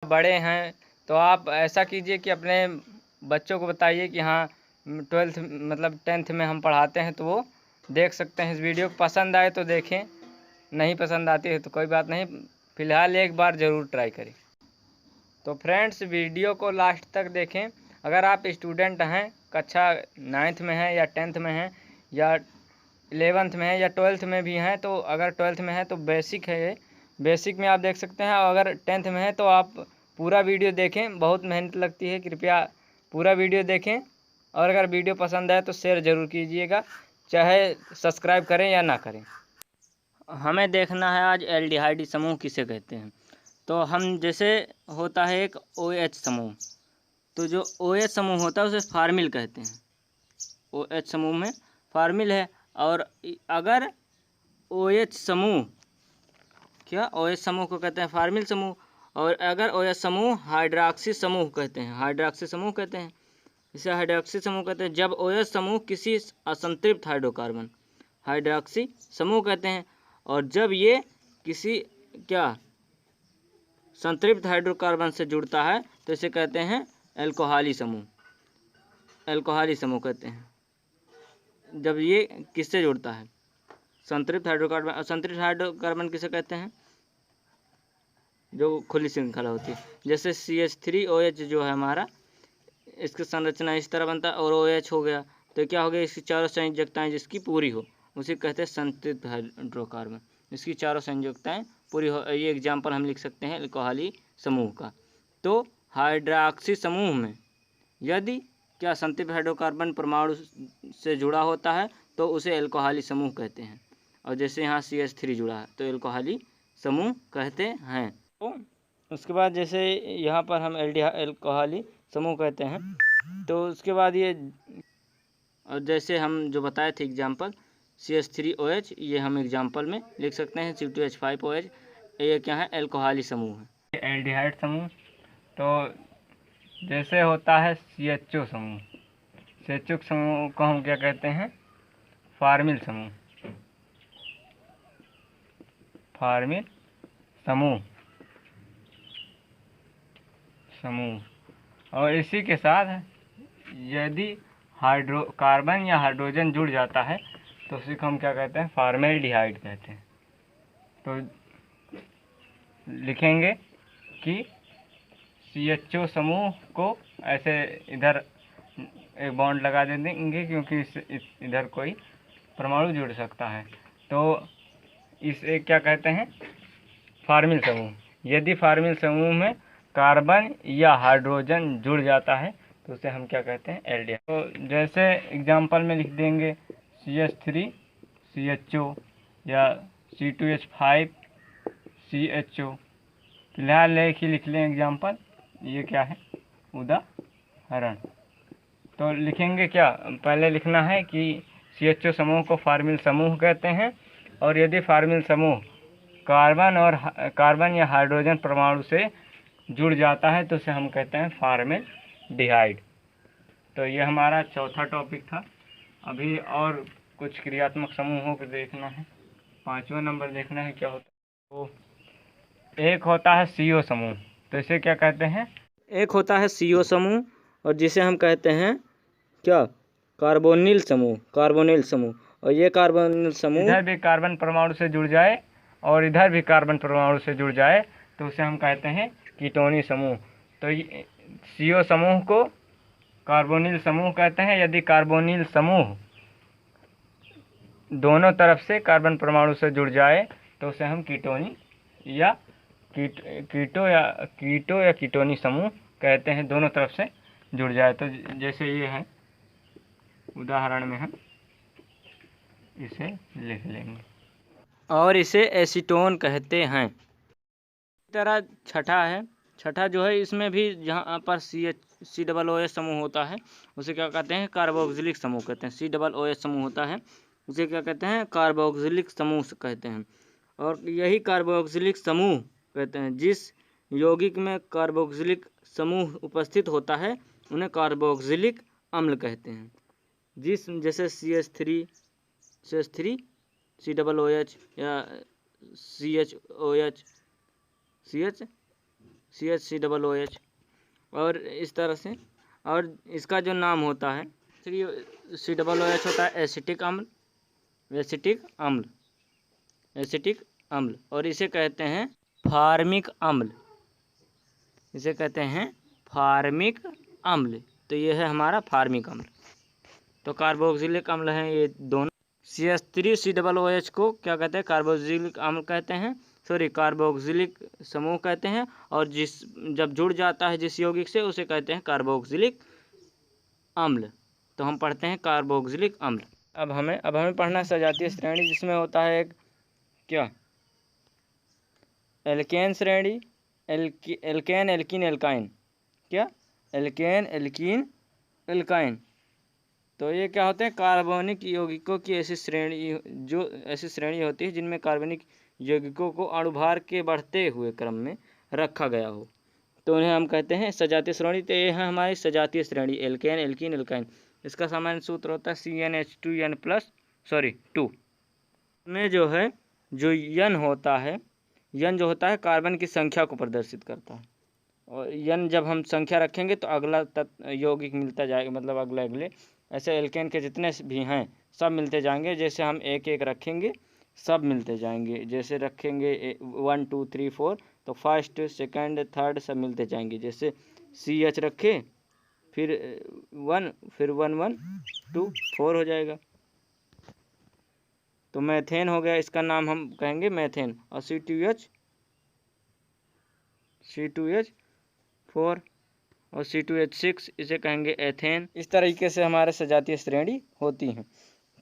बड़े हैं तो आप ऐसा कीजिए कि अपने बच्चों को बताइए कि हाँ 12th मतलब 10th में हम पढ़ाते हैं, तो वो देख सकते हैं इस वीडियो। पसंद आए तो देखें, नहीं पसंद आती है तो कोई बात नहीं, फ़िलहाल एक बार ज़रूर ट्राई करें। तो फ्रेंड्स, वीडियो को लास्ट तक देखें। अगर आप स्टूडेंट हैं, कक्षा 9th में हैं या 10th में हैं या 11th में है या 12th में भी हैं, तो अगर 12th में है तो बेसिक है, ये बेसिक में आप देख सकते हैं। और अगर 10th में है तो आप पूरा वीडियो देखें, बहुत मेहनत लगती है, कृपया पूरा वीडियो देखें। और अगर वीडियो पसंद आए तो शेयर ज़रूर कीजिएगा, चाहे सब्सक्राइब करें या ना करें। हमें देखना है आज एल्डिहाइड समूह किसे कहते हैं। तो हम जैसे होता है एक OH समूह, तो जो OH समूह होता है उसे फार्मिल कहते हैं। OH समूह में फार्मिल है। और अगर OH समूह OH समूह को कहते हैं फार्मिल समूह, और अगर OH समूह हाइड्रॉक्सी समूह कहते हैं, हाइड्रॉक्सी समूह कहते हैं, इसे हाइड्रॉक्सी समूह कहते हैं। जब OH समूह किसी असंतृप्त हाइड्रोकार्बन, हाइड्रॉक्सी समूह कहते हैं। और जब ये किसी संतृप्त हाइड्रोकार्बन से जुड़ता है तो इसे कहते हैं एल्कोहली समूह, एल्कोहली समूह कहते हैं। जब ये किससे जुड़ता है, संतृप्त हाइड्रोकार्बन। असंतृप्त हाइड्रोकार्बन किसे कहते हैं, जो खुली श्रृंखला होती है। जैसे CH3OH जो है हमारा, इसकी संरचना इस तरह बनता है और OH हो गया, तो क्या हो गया, इसकी चारों संयोजकताएं जिसकी पूरी हो उसे कहते हैं संतृप्त हाइड्रोकार्बन। इसकी चारों संयोजकताएं पूरी हो, ये एग्जाम्पल हम लिख सकते हैं एल्कोहली समूह का। तो हाइड्रॉक्सी समूह में यदि संतृप्त हाइड्रोकार्बन परमाणु से जुड़ा होता है तो उसे एल्कोहली समूह कहते हैं। और जैसे यहाँ CH3 जुड़ा है तो एल्कोहली समूह कहते हैं। तो उसके बाद जैसे यहाँ पर हम एल्कोहली समूह कहते हैं, तो उसके बाद ये, और जैसे हम जो बताए थे एग्जाम्पल CH3OH, ये हम एग्जाम्पल में लिख सकते हैं C2H5OH, ये क्या है, एल्कोहली समूह है। एल्डिहाइड समूह, तो जैसे होता है CHO समूह, CHO समूह को हम क्या कहते हैं, फार्मिल समूह, फार्मिल समूह समूह। और इसी के साथ यदि कार्बन या हाइड्रोजन जुड़ जाता है तो उसी को हम क्या कहते हैं, फॉर्मेल्डिहाइड कहते हैं। तो लिखेंगे कि CHO समूह को ऐसे इधर एक बॉन्ड लगा देंगे क्योंकि इधर कोई परमाणु जुड़ सकता है, तो इसे क्या कहते हैं, फार्मिल समूह। यदि फार्मिल समूह में कार्बन या हाइड्रोजन जुड़ जाता है तो उसे हम क्या कहते हैं, एल्डिहाइड। तो जैसे एग्जाम्पल में लिख देंगे CH3 CHO या C2H5 CHO। फिलहाल एक ही लिख लें एग्जाम्पल, ये क्या है, उदाहरण। तो लिखेंगे क्या, पहले लिखना है कि CHO समूह को फार्मिल समूह कहते हैं, और यदि फार्मिल समूह कार्बन या हाइड्रोजन परमाणु से जुड़ जाता है तो उसे हम कहते हैं फॉर्मेल्डिहाइड। तो ये हमारा चौथा टॉपिक था। अभी और कुछ क्रियात्मक समूहों को देखना है। 5वां नंबर देखना है क्या होता है। तो एक होता है CO समूह, तो इसे क्या कहते हैं, एक होता है CO समूह, और जिसे हम कहते हैं कार्बोनिल समूह, कार्बोनिल समूह। और ये कार्बोनिल समूह इधर भी कार्बन परमाणु से जुड़ जाए और इधर भी कार्बन परमाणु से जुड़ जाए तो उसे हम कहते हैं कीटोनी समूह। तो CO समूह को कार्बोनिल समूह कहते हैं। यदि कार्बोनिल समूह दोनों तरफ से कार्बन परमाणु से जुड़ जाए तो उसे हम कीटोनी या कीटो या कीटोनी समूह कहते हैं, दोनों तरफ से जुड़ जाए। तो जैसे ये है, उदाहरण में हम इसे लिख लेंगे, और इसे एसीटोन कहते हैं। इस तरह छठा जो है, इसमें भी जहाँ पर COOH समूह होता है उसे क्या कहते हैं, कार्बोक्सिलिक समूह कहते हैं। COOH समूह होता है उसे क्या कहते हैं, कार्बोक्सिलिक समूह कहते हैं। और यही कार्बोक्सिलिक समूह कहते हैं, जिस यौगिक में कार्बोक्सिलिक समूह उपस्थित होता है उन्हें कार्बोक्सिलिक अम्ल कहते हैं। जैसे CH3 COOH या CHOH CH3OH, और इस तरह से। और इसका जो नाम होता है COOH होता है एसिटिक अम्ल, एसिटिक अम्ल, एसिटिक अम्ल, और इसे कहते हैं फार्मिक अम्ल, इसे कहते हैं फार्मिक अम्ल। तो ये है हमारा फार्मिक अम्ल। तो कार्बोक्सिलिक अम्ल हैं ये दोनों। CH3COOH को क्या कहते हैं? कार्बोक्सिलिक अम्ल कहते हैं, सॉरी कार्बोक्सिलिक समूह कहते हैं, और जब जुड़ जाता है जिस यौगिक से उसे कहते हैं कार्बोक्सिलिक अम्ल। तो हम पढ़ते हैं कार्बोक्सिलिक अम्ल। अब हमें पढ़ना सजातीय श्रेणी, जिसमें होता है एक क्या, एल्केन श्रेणी, एल्केन एल्कीन एल्काइन, क्या एल्केन एल्कीन एल्काइन। तो ये क्या होते हैं? कार्बनिक यौगिकों की ऐसी श्रेणी होती है जिनमें कार्बनिक यौगिकों को अणुभार के बढ़ते हुए क्रम में रखा गया हो, तो उन्हें हम कहते हैं सजातीय श्रेणी। तो ये है हमारी सजातीय श्रेणी एल्केन एल्कीन एल्काइन। इसका सामान्य सूत्र होता है CnH2 में जो है जो यन होता है, यन जो होता है कार्बन की संख्या को प्रदर्शित करता है, और यन जब हम संख्या रखेंगे तो अगला यौगिक मिलता जाएगा, मतलब अगले ऐसे एल्केन के जितने भी हैं सब मिलते जाएंगे। जैसे हम एक एक रखेंगे सब मिलते जाएंगे, जैसे रखेंगे 1 2 3 4 तो फर्स्ट सेकंड थर्ड सब मिलते जाएंगे। जैसे CH रखे, फिर 1, फिर 1 1 2 4 हो जाएगा। तो मैथेन हो गया, इसका नाम हम कहेंगे मैथेन। और C2H4 और C2H6 इसे कहेंगे एथेन। इस तरीके से हमारे सजातीय श्रेणी होती हैं।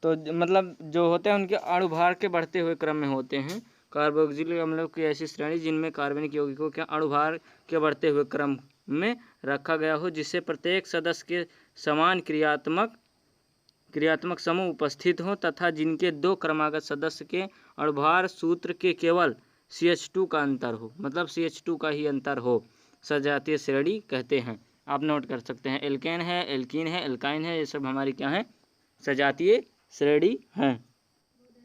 तो मतलब जो होते हैं उनके अणुभार के बढ़ते हुए क्रम में होते हैं कार्बोक्सिलिक अम्लों की ऐसी श्रेणी जिनमें कार्बनिक यौगिकों के अणुभार के बढ़ते हुए क्रम में रखा गया हो, जिससे प्रत्येक सदस्य के समान क्रियात्मक समूह उपस्थित हो, तथा जिनके दो क्रमागत सदस्य के अणुभार सूत्र के केवल CH2 का अंतर हो, मतलब CH2 का ही अंतर हो, सजातीय श्रेणी कहते हैं। आप नोट कर सकते हैं, एल्केन है, एल्कीन है, एल्काइन है, ये सब हमारी क्या है? सजातीय श्रेणी हैं।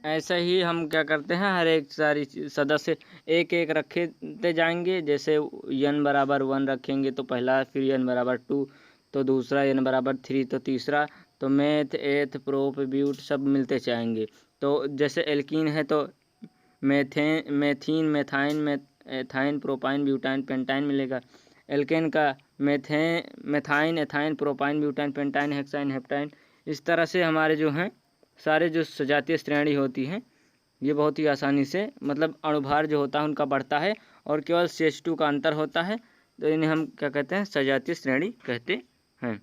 ऐसा ही हम क्या करते हैं, हर एक सारी सदस्य एक एक रखते जाएंगे। जैसे n बराबर 1 रखेंगे तो पहला, फिर n बराबर 2 तो दूसरा, n बराबर 3 तो तीसरा, तो मेथ एथ प्रोप ब्यूट सब मिलते जाएंगे। तो जैसे एल्कीन है तो methene methyne ethyne propyne butyne pentyne मिलेगा। एल्केन का methyne ethyne propyne butyne pentyne hexyne heptyne. इस तरह से हमारे जो हैं सारे जो सजातीय श्रेणी होती हैं ये बहुत ही आसानी से, मतलब अणुभार जो होता है उनका बढ़ता है और केवल CH2 का अंतर होता है, तो इन्हें हम क्या कहते हैं? सजातीय श्रेणी कहते हैं।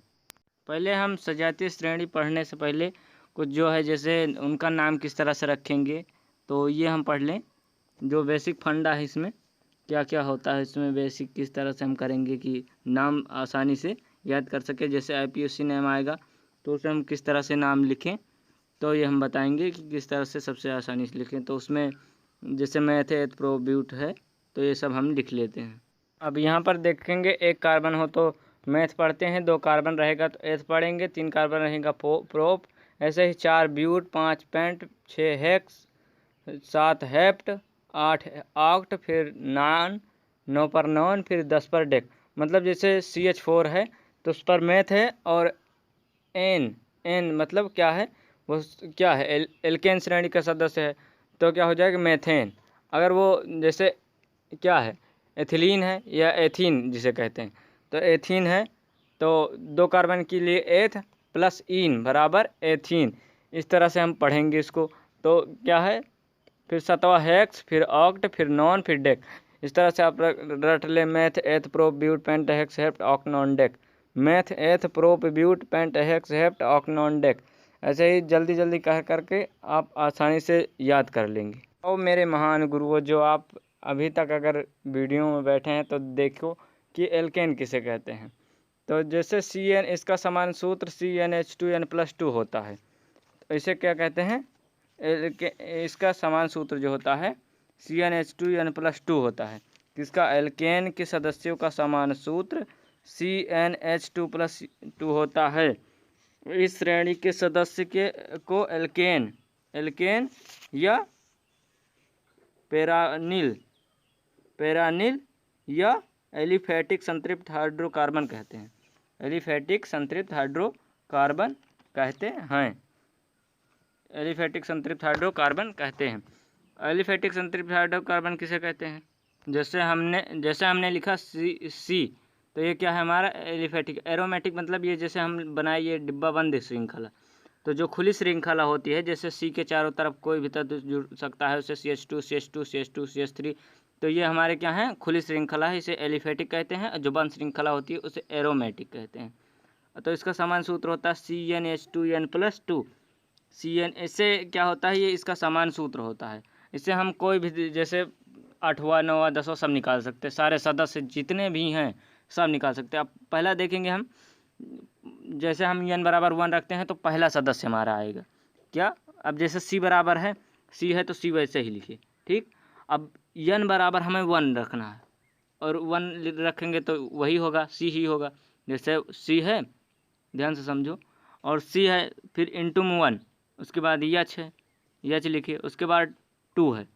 पहले हम सजातीय श्रेणी पढ़ने से पहले कुछ जो है जैसे उनका नाम किस तरह से रखेंगे तो ये हम पढ़ लें। जो बेसिक फंडा है इसमें क्या क्या होता है, इसमें बेसिक किस तरह से हम करेंगे कि नाम आसानी से याद कर सके। जैसे IPSC नाम आएगा तो उसे हम किस तरह से नाम लिखें, तो ये हम बताएंगे कि किस तरह से सबसे आसानी से लिखें। तो उसमें जैसे मैथ एथ प्रो ब्यूट है तो ये सब हम लिख लेते हैं। अब यहाँ पर देखेंगे एक कार्बन हो तो मैथ पढ़ते हैं, 2 कार्बन रहेगा तो एथ पढ़ेंगे, 3 कार्बन रहेगा प्रोप, ऐसे ही 4 but, 5 pent, 6 hex, 7 hept, 8 oct, फिर 9 पर नॉन, फिर 10 पर डेक। मतलब जैसे CH4 है तो उस पर मैथ है, और एन मतलब क्या है? वो क्या है? एल्केन श्रेणी का सदस्य है तो क्या हो जाएगा? मेथेन। अगर वो जैसे क्या है? एथिलीन है या एथीन जिसे कहते हैं, तो एथीन है तो 2 कार्बन के लिए एथ प्लस इन बराबर एथीन। इस तरह से हम पढ़ेंगे इसको। तो क्या है? फिर 7वां हेक्स, फिर ऑक्ट, फिर नॉन, फिर डेक। इस तरह से आप रट ले, meth eth prop but pent hex hept oct non dec, meth eth prop but pent hex hept oct non dec. ऐसे ही जल्दी जल्दी कह करके आप आसानी से याद कर लेंगे। और मेरे महान गुरुओं, जो आप अभी तक अगर वीडियो में बैठे हैं तो देखो कि एल्केन किसे कहते हैं। तो जैसे CN, इसका समान सूत्र CnH2n+2 होता है, तो इसे क्या कहते हैं? इसका समान सूत्र जो होता है CnH2n+2 होता है। किसका? एल्केन के सदस्यों का समान सूत्र CnH2+2 होता है। इस श्रेणी के सदस्य को एल्केन या पेरानिल या एलिफेटिक संतृप्त हाइड्रोकार्बन कहते हैं। एलिफेटिक संतृप्त हाइड्रोकार्बन कहते हैं। एलिफेटिक संतृप्त हाइड्रोकार्बन कहते हैं। एलिफेटिक संतृप्त हाइड्रोकार्बन किसे कहते हैं? जैसे हमने लिखा सी, तो ये क्या है हमारा एलिफेटिक। एरोमेटिक मतलब ये जैसे हम बनाए ये डिब्बा बंद श्रृंखला, तो जो खुली श्रृंखला होती है, जैसे सी के चारों तरफ कोई भी तत्व जुड़ सकता है, उससे CH2 CH2 CH2 CH3, तो ये हमारे क्या हैं, खुली श्रृंखला है, इसे एलिफेटिक कहते हैं। जो बंद श्रृंखला होती है उसे एरोमेटिक कहते हैं। तो इसका समान सूत्र होता है CnH2n+2। CN, इससे क्या होता है, ये इसका समान सूत्र होता है। इससे हम कोई भी जैसे 8वां 9वां 10वां सब निकाल सकते हैं, सारे सदस्य जितने भी हैं सब निकाल सकते हैं। अब पहला देखेंगे हम, जैसे हम n बराबर 1 रखते हैं तो पहला सदस्य हमारा आएगा क्या। अब जैसे C बराबर है, C है तो C वैसे ही लिखिए, ठीक। अब n बराबर हमें 1 रखना है, और 1 रखेंगे तो वही होगा, C ही होगा। जैसे C है, ध्यान से समझो, और C है, फिर इंटू 1, उसके बाद H है, H लिखिए, उसके बाद 2 है,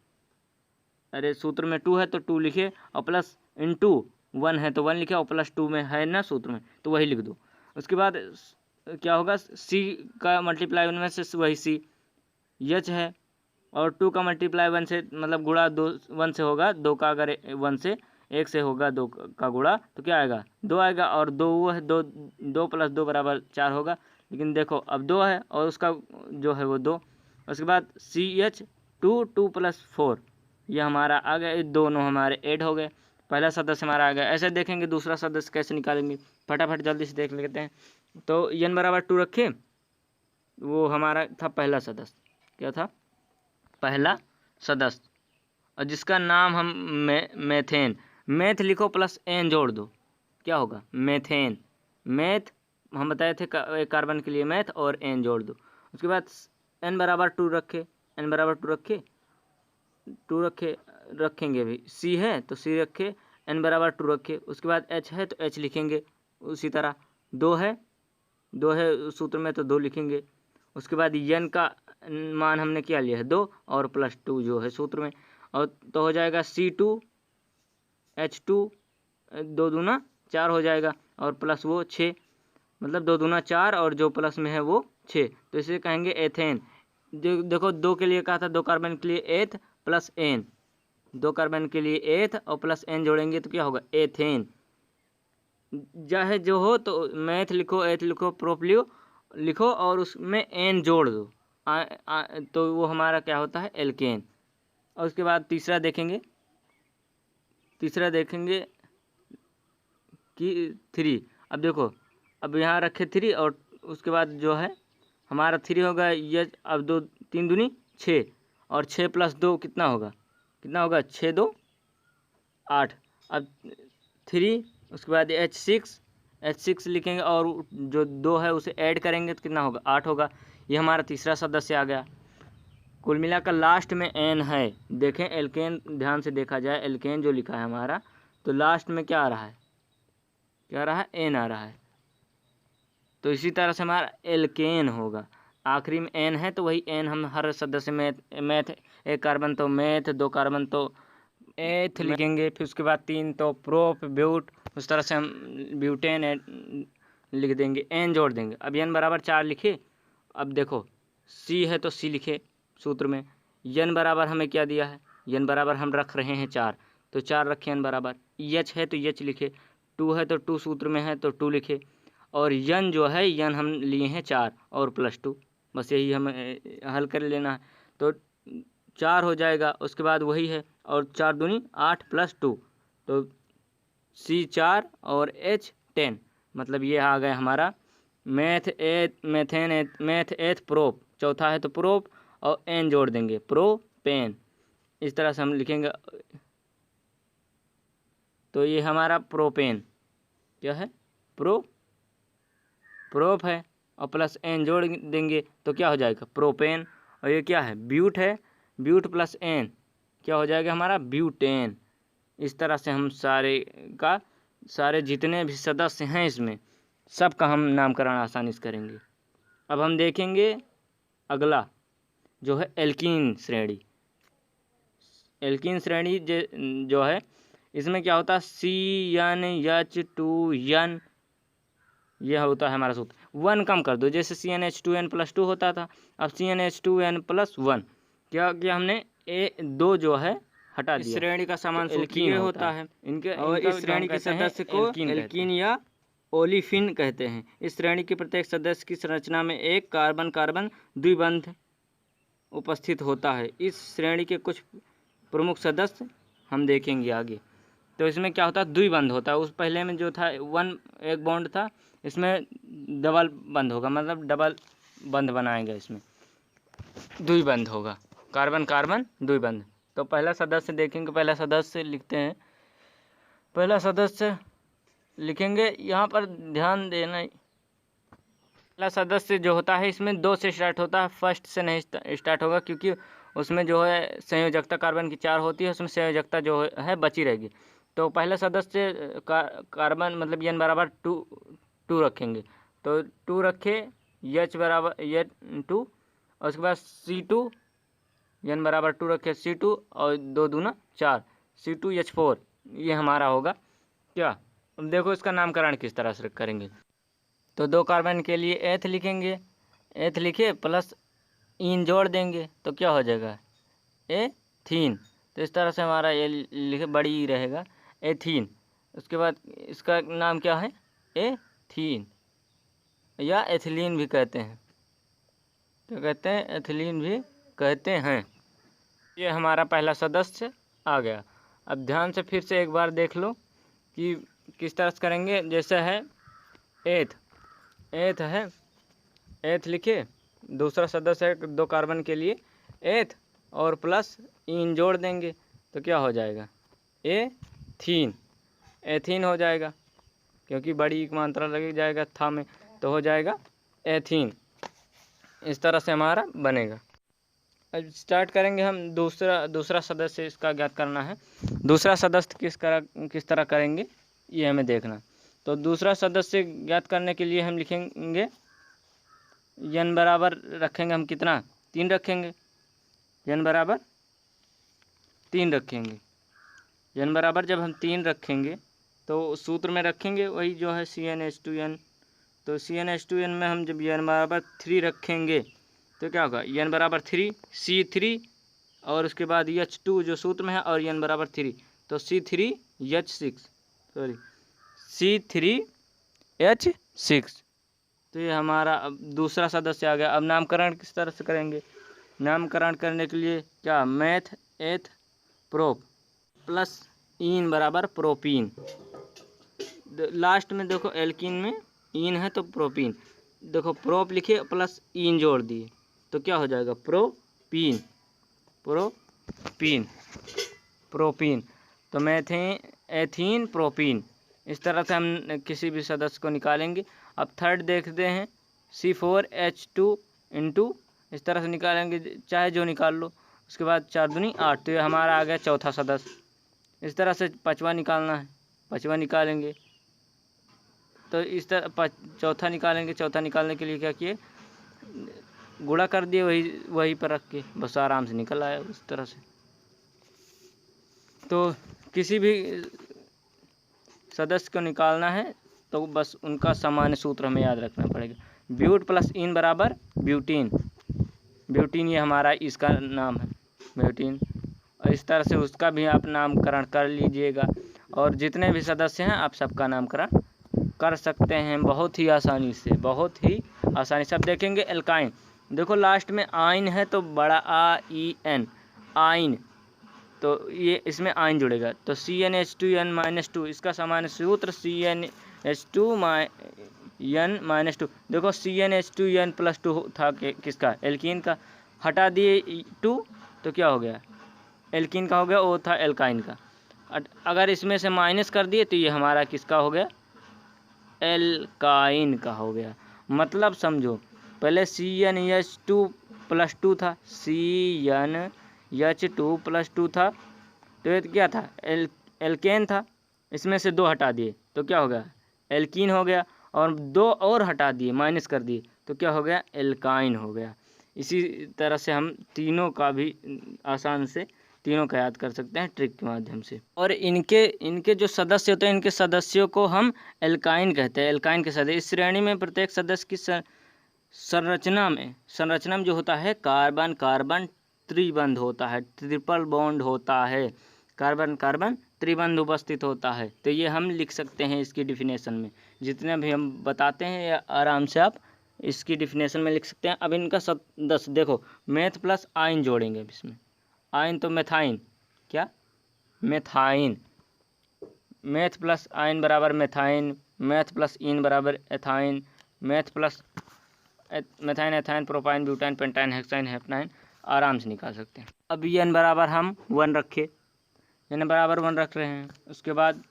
अरे सूत्र में 2 है तो 2 लिखिए, और प्लस इंटू 1 है तो 1 लिखिए, और प्लस 2 में है ना सूत्र में, तो वही लिख दो। उसके बाद क्या होगा, C का मल्टीप्लाई 1 में से वही C, H है, और 2 का मल्टीप्लाई 1 से मतलब गुणा 1 से होगा, 2 का अगर 1 से 1 से होगा 2 का गुणा तो क्या आएगा, 2 आएगा, और 2 वो है, 2 प्लस 2 बराबर 4 होगा। लेकिन देखो अब 2 है और उसका जो है वो 2। उसके बाद CH2 2 + 4, ये हमारा आ गया, ये दोनों हमारे ऐड हो गए, पहला सदस्य हमारा आ गया। ऐसे देखेंगे दूसरा सदस्य कैसे निकालेंगे, फटाफट जल्दी से देख लेते हैं। तो n बराबर 2 रखे, वो हमारा था पहला सदस्य, क्या था, पहला सदस्य, और जिसका नाम हम मेथेन, मैथ लिखो प्लस एन जोड़ दो, क्या होगा मेथेन। मैथ हम बताए थे कार्बन के लिए मैथ, और एन जोड़ दो। उसके बाद n बराबर 2 रखे, n बराबर 2 रखे, रखेंगे भी, C है तो C रखे, n बराबर 2 रखे। उसके बाद H है तो H लिखेंगे, उसी तरह 2 है सूत्र में तो 2 लिखेंगे। उसके बाद n का मान हमने क्या लिया है 2, और प्लस 2 जो है सूत्र में, और तो हो जाएगा C2H2, 2 दूना 4 हो जाएगा, और प्लस वो 6, मतलब 2 दूना 4, और जो प्लस में है वो 6, तो इसे कहेंगे एथेन। देखो 2 के लिए कहा था, 2 कार्बन के लिए एथ प्लस एन, 2 कार्बन के लिए एथ और प्लस एन जोड़ेंगे तो क्या होगा एथेन। चाहे जो हो, तो मैथ लिखो, एथ लिखो, प्रोपलियो लिखो, और उसमें एन जोड़ दो, तो वो हमारा क्या होता है एल्केन। और उसके बाद तीसरा देखेंगे कि 3। अब देखो, अब यहाँ रखे 3, और उसके बाद जो है हमारा 3 होगा ये, अब 2 3 दूनी 6, और 6 + 2 कितना होगा 6 2 8। अब 3, उसके बाद H6 लिखेंगे, और जो 2 है उसे ऐड करेंगे तो कितना होगा 8 होगा। ये हमारा तीसरा सदस्य आ गया। कुल मिलाकर लास्ट में एन है। देखें एल्केन, ध्यान से देखा जाए, एल्केन जो लिखा है हमारा, तो लास्ट में क्या आ रहा है, एन आ रहा है। तो इसी तरह से हमारा एल्केन होगा, आखिरी में एन है तो वही एन हम हर सदस्य में, मैथ 1 कार्बन तो मैथ, 2 कार्बन तो एथ लिखेंगे, फिर उसके बाद 3 तो प्रोप ब्यूट, उस तरह से हम ब्यूटेन लिख देंगे, एन जोड़ देंगे। अब n बराबर 4 लिखे। अब देखो C है तो C लिखे सूत्र में, n बराबर हमें क्या दिया है, n बराबर हम रख रहे हैं 4, तो 4 रखे n बराबर। H है तो H लिखे, 2 है तो 2 सूत्र में है तो 2 लिखे, और n जो है n हम लिए हैं 4 और प्लस 2, बस यही हमें हल कर लेना है, तो 4 हो जाएगा। उसके बाद वही है, और 4 दूनी 8 + 2, तो C 4 और H 10, मतलब ये आ गया हमारा मैथ एथ प्रोप। चौथा है तो प्रोप, और एन जोड़ देंगे प्रोपेन, इस तरह से हम लिखेंगे। तो ये हमारा प्रोपेन क्या है, प्रोप है, और प्लस एन जोड़ देंगे तो क्या हो जाएगा प्रोपेन। और ये क्या है ब्यूट है, ब्यूट प्लस एन क्या हो जाएगा हमारा ब्यूटेन। इस तरह से हम सारे जितने भी सदस्य हैं इसमें सब का हम नामकरण आसानी से करेंगे। अब हम देखेंगे अगला जो है एल्कीन श्रेणी। एल्कीन श्रेणी जो है इसमें क्या होता है CnH2n, यह होता है हमारा सूत्र। 1 कम कर दो, जैसे CnH2n+2 होता था, अब CnH2n+1 क्या किया हमने, 2 जो है हटा दिया। इस श्रेणी का समान सूत्र ये होता है इनके, और इस श्रेणी के सदस्य को एल्कीन या ओलिफिन कहते हैं। इस श्रेणी के प्रत्येक सदस्य की संरचना में एक कार्बन कार्बन द्विबंध उपस्थित होता है। इस श्रेणी के कुछ प्रमुख सदस्य हम देखेंगे आगे। तो इसमें क्या होता है, द्विबंध होता है। उस पहले में जो था एक बॉन्ड था, इसमें डबल बंध होगा, मतलब डबल बंध बनाएंगे, इसमें द्विबंध होगा, कार्बन कार्बन द्विबंध। तो पहला सदस्य देखेंगे, पहला सदस्य लिखते हैं। पहला सदस्य लिखेंगे, यहाँ पर ध्यान देना, पहला सदस्य जो होता है इसमें 2 से स्टार्ट होता है, फर्स्ट से नहीं स्टार्ट होगा, क्योंकि उसमें जो है संयोजकता कार्बन की 4 होती है, उसमें संयोजकता जो है बची रहेगी। तो पहला सदस्य कार्बन मतलब n बराबर 2 रखेंगे, तो 2 रखे, H बराबर ये 2, और उसके बाद C2, n बराबर 2 रखे C2, और 2 दूना 4 C2H4, ये हमारा होगा क्या। अब देखो इसका नामकरण किस तरह से करेंगे। तो 2 कार्बन के लिए एथ लिखेंगे, एथ लिखे प्लस इन जोड़ देंगे, तो क्या हो जाएगा, एथीन। तो इस तरह से हमारा ये लिखे बड़ी रहेगा, एथीन। उसके बाद इसका नाम क्या है, एथीन, या एथिलीन भी कहते हैं, तो कहते हैं एथिलीन भी कहते हैं। ये हमारा पहला सदस्य आ गया। अब ध्यान से फिर से एक बार देख लो कि किस तरह से करेंगे। जैसे है एथ, एथ है, एथ लिखे, दूसरा सदस्य है 2 कार्बन के लिए एथ, और प्लस इन जोड़ देंगे, तो क्या हो जाएगा, एथीन, एथीन हो जाएगा, क्योंकि बड़ी मात्रा लग जाएगा था में, तो हो जाएगा एथीन। इस तरह से हमारा बनेगा। अब स्टार्ट करेंगे हम दूसरा सदस्य इसका ज्ञात करना है। दूसरा सदस्य किस तरह करेंगे ये हमें देखना। तो दूसरा सदस्य ज्ञात करने के लिए हम लिखेंगे n बराबर रखेंगे हम कितना, 3 रखेंगे, n बराबर 3 रखेंगे। n बराबर जब हम 3 रखेंगे तो सूत्र में रखेंगे वही जो है CnH2n। तो CnH2n में हम जब n बराबर 3 रखेंगे तो क्या होगा, n बराबर 3 C3, और उसके बाद H2 जो सूत्र में है, और n बराबर 3, तो C3H6, सॉरी C3H6। तो ये हमारा अब दूसरा सदस्य आ गया। अब नामकरण किस तरह से करेंगे। नामकरण करने के लिए क्या, मैथ एथ प्रोप प्लस इन बराबर प्रोपीन। लास्ट में देखो एल्कीन में इन है तो प्रोपीन, देखो प्रोप लिखे प्लस इन जोड़ दिए, तो क्या हो जाएगा, प्रोपीन, प्रोपीन, प्रोपीन। तो मैथेन एथीन प्रोपीन। इस तरह से हम किसी भी सदस्य को निकालेंगे। अब थर्ड देखते हैं, C4H2 इंटू, इस तरह से निकालेंगे, चाहे जो निकाल लो। उसके बाद 4 दूनी 8, तो ये हमारा आ गया चौथा सदस्य। इस तरह से 5वां निकालना है, 5वां निकालेंगे, तो इस तरह चौथा निकालेंगे। चौथा निकालने के लिए क्या किए, गुणा कर दिए, वही पर रख के, बस आराम से निकल आया उस तरह से। तो किसी भी सदस्य को निकालना है तो बस उनका सामान्य सूत्र हमें याद रखना पड़ेगा। ब्यूट प्लस इन बराबर ब्यूटीन, ब्यूटीन ये हमारा इसका नाम है, ब्यूटीन। और इस तरह से उसका भी आप नामकरण कर लीजिएगा। और जितने भी सदस्य हैं आप सबका नामकरण कर सकते हैं बहुत ही आसानी से, बहुत ही आसानी से। अब देखेंगे एल्काइन, देखो लास्ट में आइन है तो बड़ा AIN, आइन, तो ये इसमें आइन जुड़ेगा, तो CnH2n-2, इसका सामान्य सूत्र CnH2n-2। देखो CnH2n+2 था किसका, एल्कीन का, हटा दिए 2, तो क्या हो गया, एल्कीन का हो गया, वो था एल्काइन का। अगर इसमें से माइनस कर दिए तो ये हमारा किसका हो गया, एल्काइन का हो गया। मतलब समझो, पहले CnH2+2 था, CnH2+2 था, तो ये क्या था, एल्केन था। इसमें से 2 हटा दिए तो क्या हो गया, एल्कीन हो गया, और 2 और हटा दिए, माइनस कर दिए, तो क्या हो गया, एल्काइन हो गया। इसी तरह से हम तीनों का भी आसान से तीनों का याद कर सकते हैं ट्रिक के माध्यम से। और इनके जो सदस्य होते हैं, इनके सदस्यों को हम एल्काइन कहते हैं। एल्काइन के सदस्य इस श्रेणी में प्रत्येक सदस्य की संरचना में जो होता है कार्बन कार्बन त्रिबंध होता है, ट्रिपल बॉन्ड होता है, कार्बन कार्बन त्रिबंध उपस्थित होता है। तो ये हम लिख सकते हैं इसकी डिफिनेशन में, जितने भी हम बताते हैं या आराम से आप इसकी डिफिनेशन में लिख सकते हैं। अब इनका सदस्य देखो, मेथ प्लस आइन जोड़ेंगे अब इसमें। आइन तो मेथाइन, क्या मेथाइन, मेथ प्लस आइन बराबर मेथाइन, मैथ प्लस इन बराबर ethyne, meth plus methyne ethyne propyne butyne pentyne hexyne heptyne, आराम से निकाल सकते हैं। अब एन बराबर हम 1 रखे, एन बराबर 1 रख रहे हैं। उसके बाद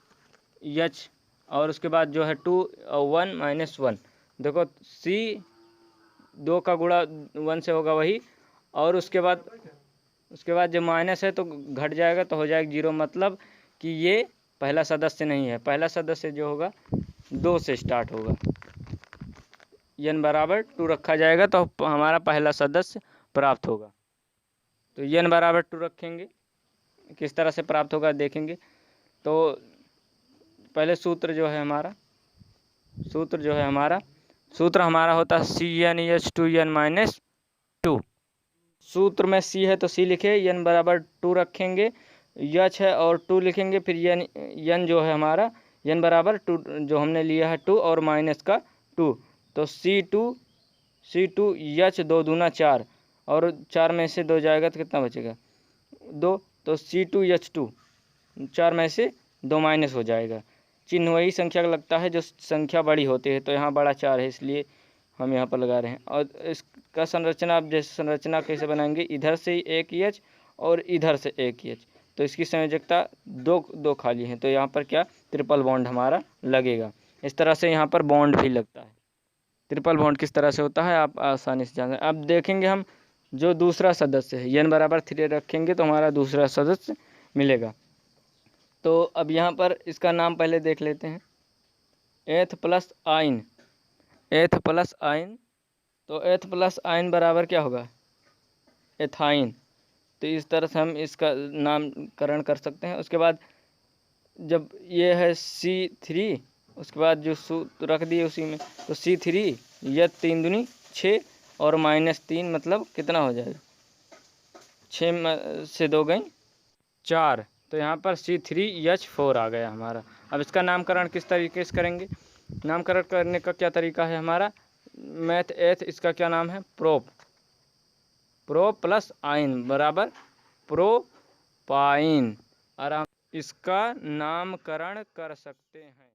एच, और उसके बाद जो है 2 और 1 माइनस 1। देखो सी 2 का गुणा 1 से होगा वही, और उसके बाद जो माइनस है तो घट जाएगा तो हो जाएगा 0, मतलब कि ये पहला सदस्य नहीं है। पहला सदस्य जो होगा 2 से स्टार्ट होगा। एन बराबर 2 रखा जाएगा तो हमारा पहला सदस्य प्राप्त होगा। तो एन बराबर 2 रखेंगे, किस तरह से प्राप्त होगा देखेंगे। तो पहले सूत्र जो है हमारा होता है CnH2n-2। सूत्र में C है तो C लिखे, n बराबर 2 रखेंगे, H है और 2 लिखेंगे, फिर n जो है हमारा n बराबर 2 जो हमने लिया है 2 और माइनस का 2, तो C2 H 2 दूना 4, और 4 में से 2 जाएगा तो कितना बचेगा 2, तो C2H2 4 में से 2 माइनस हो जाएगा। चिन्ह वही संख्या का लगता है जो संख्या बड़ी होती है, तो यहाँ बड़ा 4 है इसलिए हम यहाँ पर लगा रहे हैं। और इसका संरचना, अब जैसे संरचना कैसे बनाएंगे, इधर से एक H और इधर से एक H, तो इसकी संयोजकता 2 खाली हैं, तो यहाँ पर क्या ट्रिपल बॉन्ड हमारा लगेगा। इस तरह से यहाँ पर बॉन्ड भी लगता है। ट्रिपल बॉन्ड किस तरह से होता है आप आसानी से जान सकते हैं। अब देखेंगे हम जो दूसरा सदस्य है, n बराबर 3 रखेंगे तो हमारा दूसरा सदस्य मिलेगा। तो अब यहाँ पर इसका नाम पहले देख लेते हैं, एथ प्लस आइन। तो एथ प्लस आइन बराबर क्या होगा एथाइन। तो इस तरह से हम इसका नामकरण कर सकते हैं। उसके बाद जब ये है C3, उसके बाद जो सूत्र रख दिए उसी में, तो C3 यह 3 दूनी 6 और -3 मतलब कितना हो जाएगा 6 से 2 गई 4, तो यहाँ पर C3H4 आ गया हमारा। अब इसका नामकरण किस तरीके से करेंगे, नामकरण करने का क्या तरीका है हमारा, मैथ एथ, इसका क्या नाम है प्रो प्लस आइन बराबर प्रोपाइन, आराम इसका नामकरण कर सकते हैं।